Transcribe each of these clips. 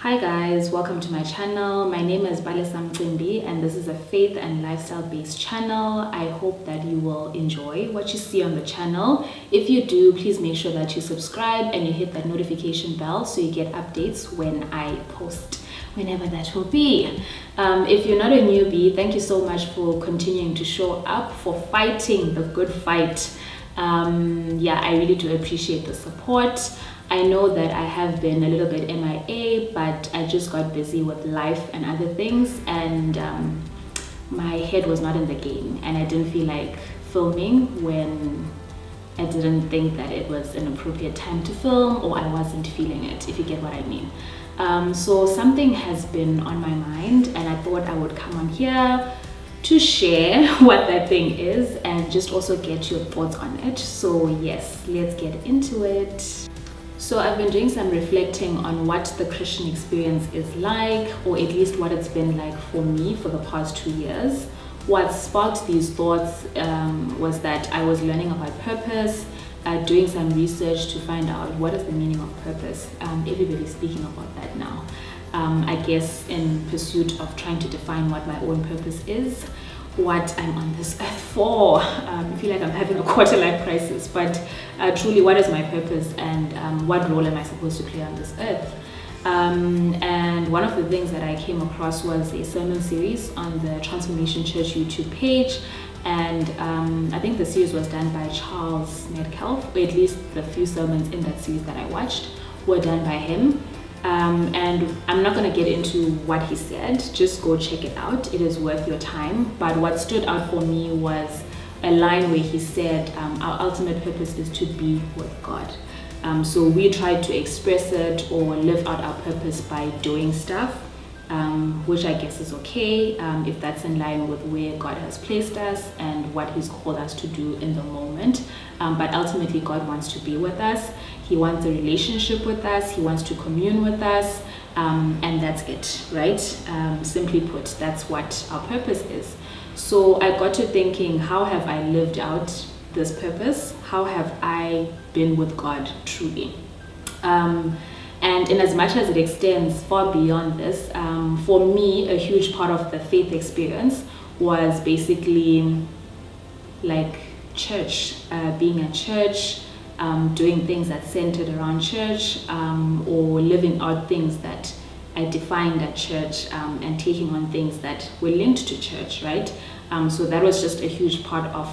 Hi guys, welcome to my channel. My name is Balisam Cimbi and this is a faith and lifestyle based channel. I hope that you will enjoy what you see on the channel. If you do, please make sure that you subscribe and you hit that notification bell so you get updates when I post, whenever that will be. If you're not a newbie, thank you so much for continuing to show up, for fighting the good fight. I really do appreciate the support. I know that I have been a little bit MIA, but I just got busy with life and other things, and my head was not in the game, and I didn't feel like filming when I didn't think that it was an appropriate time to film, or I wasn't feeling it, if you get what I mean. So something has been on my mind, and I thought I would come on here to share what that thing is and just also get your thoughts on it. So yes, let's get into it. So I've been doing some reflecting on what the Christian experience is like, or at least what it's been like for me for the past 2 years. What sparked these thoughts was that I was learning about purpose, doing some research to find out what is the meaning of purpose. Everybody's speaking about that now. I guess in pursuit of trying to define what my own purpose is, what I'm on this earth for. I feel like I'm having a quarter life crisis, but truly, what is my purpose and what role am I supposed to play on this earth? And one of the things that I came across was a sermon series on the Transformation Church YouTube page, and I think the series was done by Charles Metcalf, or at least the few sermons in that series that I watched were done by him. And I'm not going to get into what he said, just go check it out, it is worth your time. But what stood out for me was a line where he said, our ultimate purpose is to be with God. So we try to express it or live out our purpose by doing stuff, which I guess is okay if that's in line with where God has placed us and what he's called us to do in the moment. But ultimately, God wants to be with us. He wants a relationship with us. He wants to commune with us. And that's it, right? Simply put, that's what our purpose is. So I got to thinking, how have I lived out this purpose? How have I been with God truly? And in as much as it extends far beyond this, for me, a huge part of the faith experience was basically like church, being at church, doing things that centered around church, or living out things that I defined at church, and taking on things that were linked to church, right? So that was just a huge part of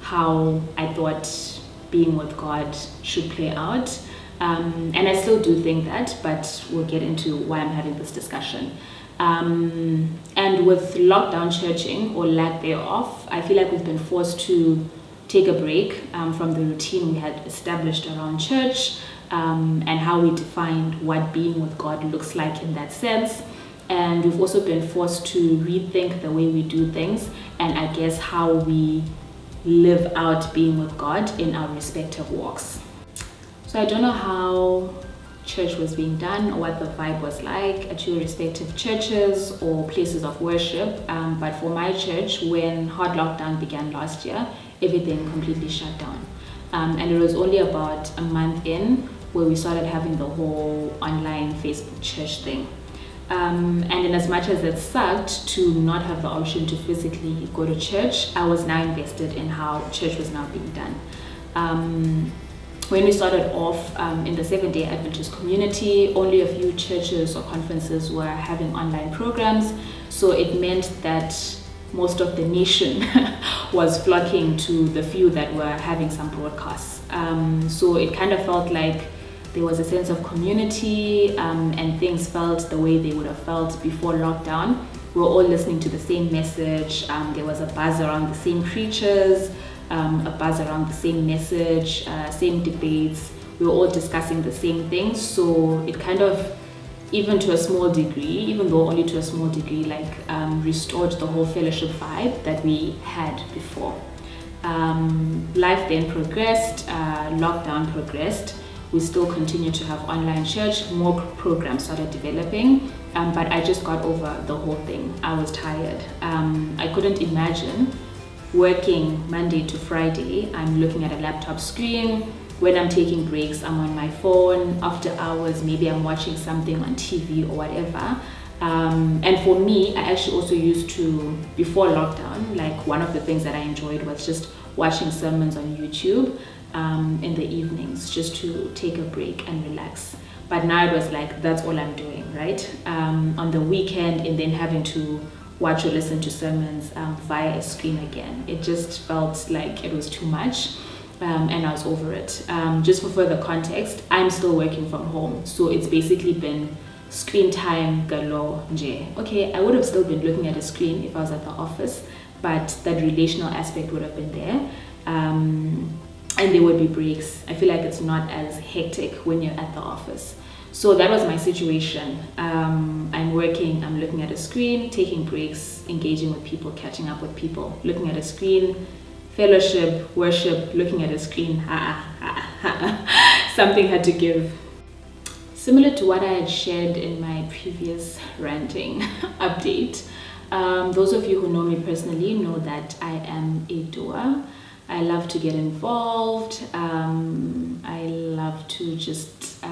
how I thought being with God should play out. And I still do think that, but we'll get into why I'm having this discussion. And with lockdown churching, or lack thereof, I feel like we've been forced to take a break from the routine we had established around church, and how we defined what being with God looks like in that sense. And we've also been forced to rethink the way we do things, and I guess how we live out being with God in our respective walks. So I don't know how church was being done or what the vibe was like at your respective churches or places of worship, but for my church, when hard lockdown began last year, everything completely shut down, and it was only about a month in where we started having the whole online Facebook church thing, and in as much as it sucked to not have the option to physically go to church, I was now invested in how church was now being done. When we started off in the Seventh-day Adventist community, only a few churches or conferences were having online programs, so it meant that most of the nation was flocking to the few that were having some broadcasts. So it kind of felt like there was a sense of community, and things felt the way they would have felt before lockdown. We were all listening to the same message. There was a buzz around the same preachers, a buzz around the same message, same debates. We were all discussing the same things. So it kind of, even to a small degree, even though only to a small degree, like restored the whole fellowship vibe that we had before. Life then progressed, lockdown progressed. We still continue to have online church, more programs started developing, but I just got over the whole thing. I was tired. I couldn't imagine working Monday to Friday. I'm looking at a laptop screen, when I'm taking breaks, I'm on my phone. After hours, maybe I'm watching something on TV or whatever. And for me, I actually also used to, before lockdown, like one of the things that I enjoyed was just watching sermons on YouTube in the evenings, just to take a break and relax. But now it was like, that's all I'm doing, right? On the weekend, and then having to watch or listen to sermons via a screen again. It just felt like it was too much. And I was over it. Just for further context, I'm still working from home. So it's basically been screen time galore. Okay, I would have still been looking at a screen if I was at the office, but that relational aspect would have been there. And there would be breaks. I feel like it's not as hectic when you're at the office. So that was my situation. I'm working, I'm looking at a screen, taking breaks, engaging with people, catching up with people, looking at a screen, fellowship, worship, looking at a screen. Something had to give. Similar to what I had shared in my previous ranting update, those of you who know me personally know that I am a doer. I love to get involved. I love to just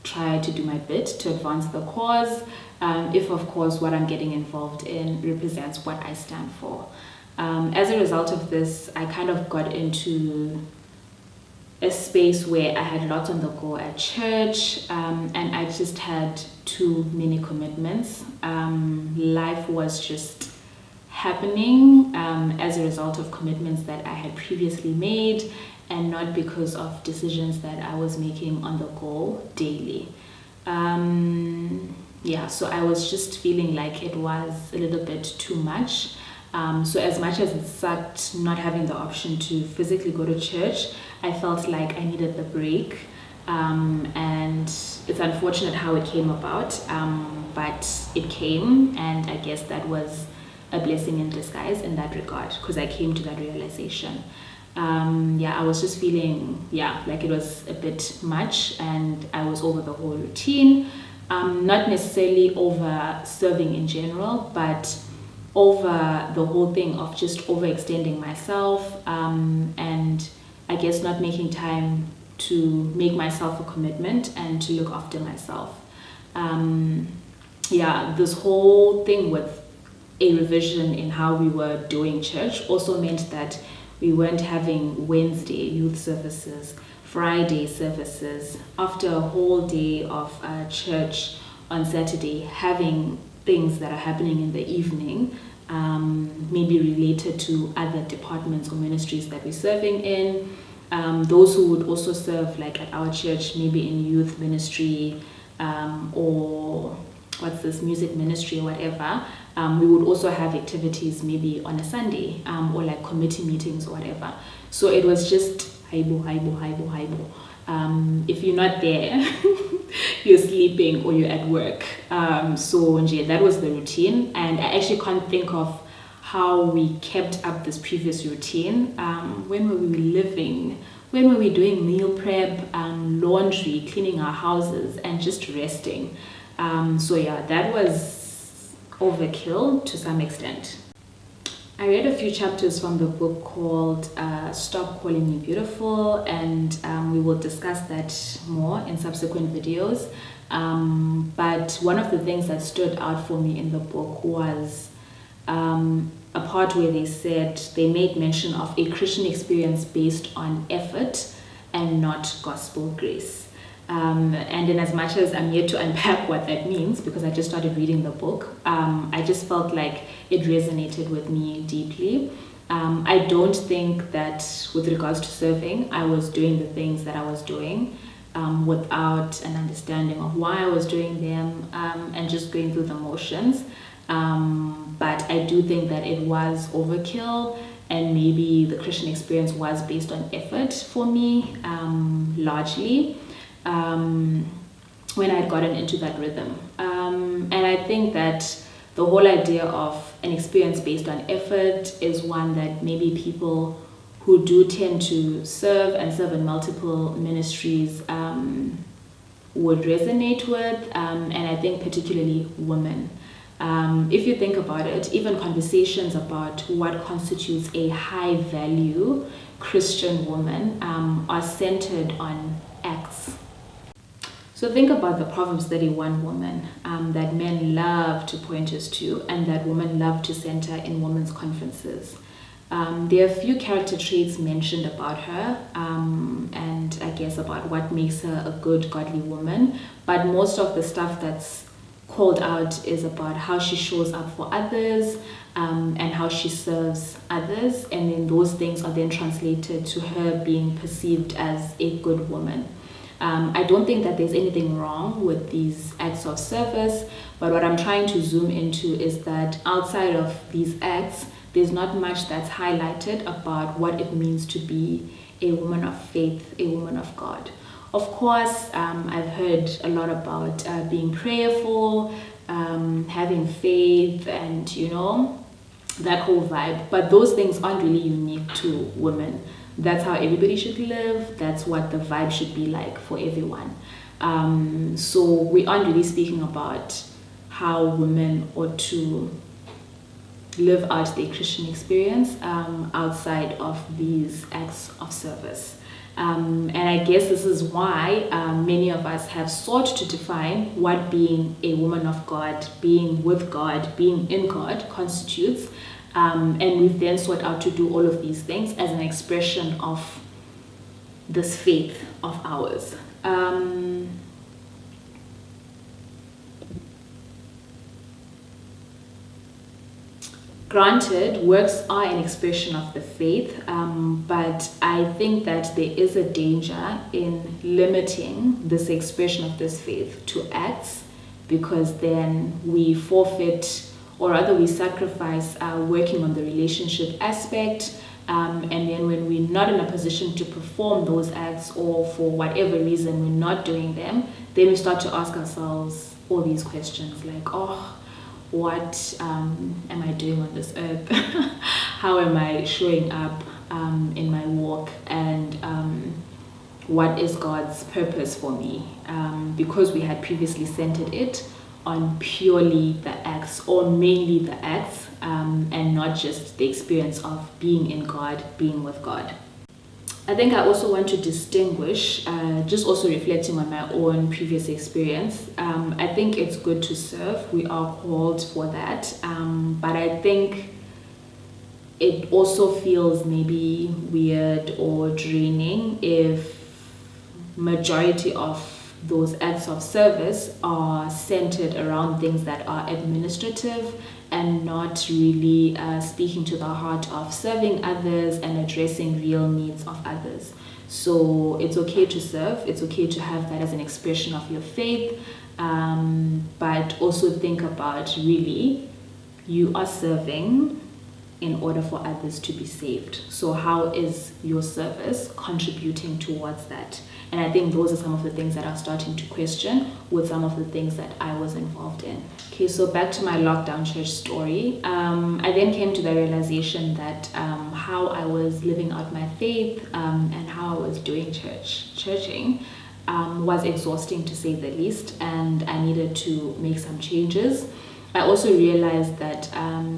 try to do my bit to advance the cause, if of course what I'm getting involved in represents what I stand for. As a result of this, I kind of got into a space where I had lots on the go at church, and I just had too many commitments. Life was just happening as a result of commitments that I had previously made, and not because of decisions that I was making on the go daily. So I was just feeling like it was a little bit too much. So as much as it sucked not having the option to physically go to church, I felt like I needed the break. And it's unfortunate how it came about, but it came, and I guess that was a blessing in disguise in that regard, because I came to that realization. I was just feeling, like it was a bit much, and I was over the whole routine. Not necessarily over serving in general, but over the whole thing of just overextending myself, and I guess not making time to make myself a commitment and to look after myself. This whole thing with a revision in how we were doing church also meant that we weren't having Wednesday youth services, Friday services, after a whole day of church on Saturday, having things that are happening in the evening, maybe related to other departments or ministries that we're serving in. Those who would also serve, like at our church, maybe in youth ministry, or music ministry or whatever, we would also have activities maybe on a Sunday, or like committee meetings or whatever. So it was just haibo. If you're not there, you're sleeping or you're at work. So that was the routine, and I actually can't think of how we kept up this previous routine. When were we living? When were we doing meal prep, laundry, cleaning our houses, and just resting? That was overkill to some extent. I read a few chapters from the book called Stop Calling Me Beautiful, and we will discuss that more in subsequent videos. But one of the things that stood out for me in the book was a part where they made mention of a Christian experience based on effort and not gospel grace. And in as much as I'm yet to unpack what that means, because I just started reading the book, I just felt like it resonated with me deeply. I don't think that with regards to serving, I was doing the things that I was doing without an understanding of why I was doing them, and just going through the motions. But I do think that it was overkill, and maybe the Christian experience was based on effort for me, largely. When I had gotten into that rhythm. And I think that the whole idea of an experience based on effort is one that maybe people who do tend to serve in multiple ministries would resonate with, and I think particularly women. If you think about it, even conversations about what constitutes a high value Christian woman are centered on acts. So think about the Proverbs 31 woman that men love to point us to, and that women love to center in women's conferences. There are a few character traits mentioned about her, and I guess about what makes her a good, godly woman. But most of the stuff that's called out is about how she shows up for others, and how she serves others. And then those things are then translated to her being perceived as a good woman. I don't think that there's anything wrong with these acts of service, but what I'm trying to zoom into is that outside of these acts, there's not much that's highlighted about what it means to be a woman of faith, a woman of God. Of course, I've heard a lot about being prayerful, having faith, and that whole vibe. But those things aren't really unique to women. That's how everybody should live. That's what the vibe should be like for everyone. So we aren't really speaking about how women ought to live out their Christian experience outside of these acts of service. And I guess this is why many of us have sought to define what being a woman of God, being with God, being in God constitutes. And we've then sought out to do all of these things as an expression of this faith of ours. Granted, works are an expression of the faith, but I think that there is a danger in limiting this expression of this faith to acts, because then we forfeit, or rather we sacrifice working on the relationship aspect, and then when we're not in a position to perform those acts, or for whatever reason we're not doing them, then we start to ask ourselves all these questions like, what am I doing on this earth? How am I showing up in my walk? And what is God's purpose for me? Because we had previously centered it on purely the acts, or mainly the acts, and not just the experience of being in God, being with God. I think I also want to distinguish, just also reflecting on my own previous experience. I think it's good to serve. We are called for that. But I think it also feels maybe weird or draining if majority of those acts of service are centered around things that are administrative and not really speaking to the heart of serving others and addressing real needs of others. So it's okay to serve, it's okay to have that as an expression of your faith, but also think about really you are serving in order for others to be saved. So how is your service contributing towards that? And I think those are some of the things that I'm starting to question with some of the things that I was involved in. Okay, so back to my lockdown church story. I then came to the realization that how I was living out my faith and how I was doing churching was exhausting, to say the least, and I needed to make some changes. I also realized that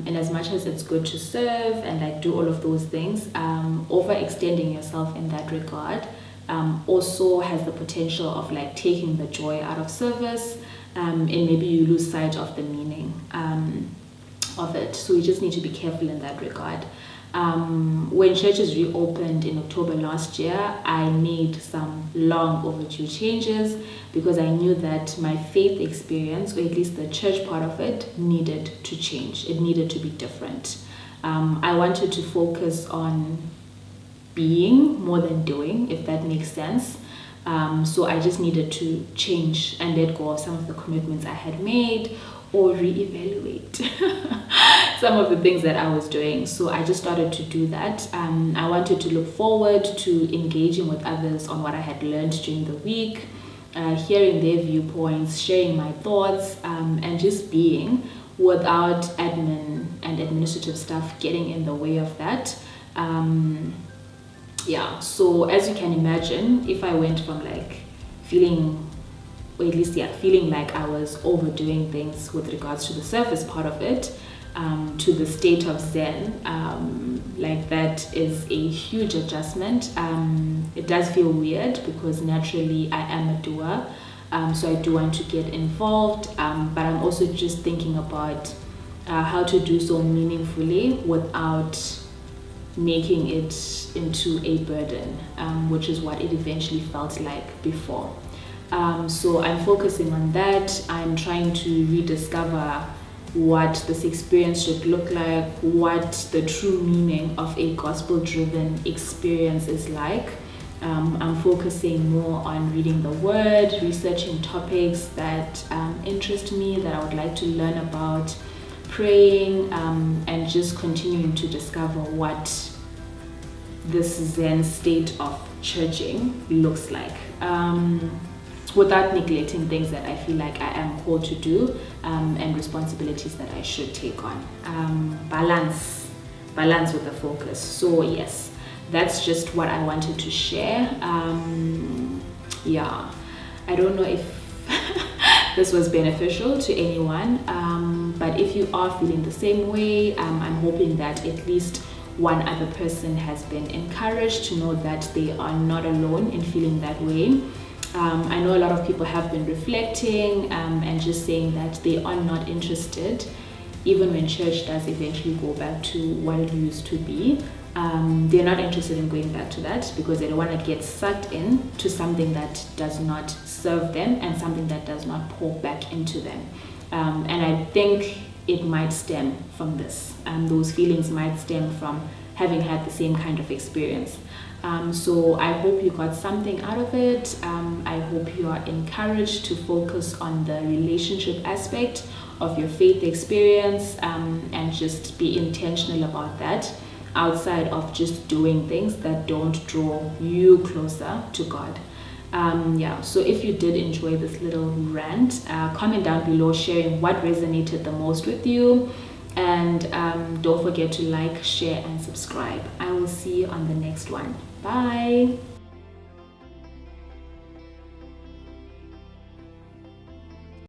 in as much as it's good to serve and like do all of those things, overextending yourself in that regard also has the potential of like taking the joy out of service, and maybe you lose sight of the meaning of it. So you just need to be careful in that regard. When churches reopened in October last year, I made some long overdue changes because I knew that my faith experience, or at least the church part of it, needed to change. It needed to be different. I wanted to focus on being more than doing, if that makes sense. So I just needed to change and let go of some of the commitments I had made, or reevaluate some of the things that I was doing. So I just started to do that. I wanted to look forward to engaging with others on what I had learned during the week, hearing their viewpoints, sharing my thoughts, and just being, without admin and administrative stuff getting in the way of that. So as you can imagine, if I went from like feeling or at least feeling like I was overdoing things with regards to the surface part of it, to the state of Zen. Like that is a huge adjustment. It does feel weird because naturally I am a doer, so I do want to get involved, but I'm also just thinking about how to do so meaningfully without making it into a burden, which is what it eventually felt like before. So I'm focusing on that. I'm trying to rediscover what this experience should look like, what the true meaning of a gospel-driven experience is like. I'm focusing more on reading the word, researching topics that interest me, that I would like to learn about, praying, and just continuing to discover what this Zen state of churching looks like, without neglecting things that I feel like I am called to do, and responsibilities that I should take on. Balance with the focus. So yes, that's just what I wanted to share. I don't know if this was beneficial to anyone, but if you are feeling the same way, I'm hoping that at least one other person has been encouraged to know that they are not alone in feeling that way. I know a lot of people have been reflecting and just saying that they are not interested, even when church does eventually go back to what it used to be. They're not interested in going back to that because they don't want to get sucked in to something that does not serve them and something that does not pour back into them. And I think it might stem from this. Those feelings might stem from having had the same kind of experience. So I hope you got something out of it. I hope you are encouraged to focus on the relationship aspect of your faith experience, and just be intentional about that, outside of just doing things that don't draw you closer to God. So if you did enjoy this little rant, comment down below sharing what resonated the most with you, and don't forget to like, share and subscribe. I will see you on the next one. Bye.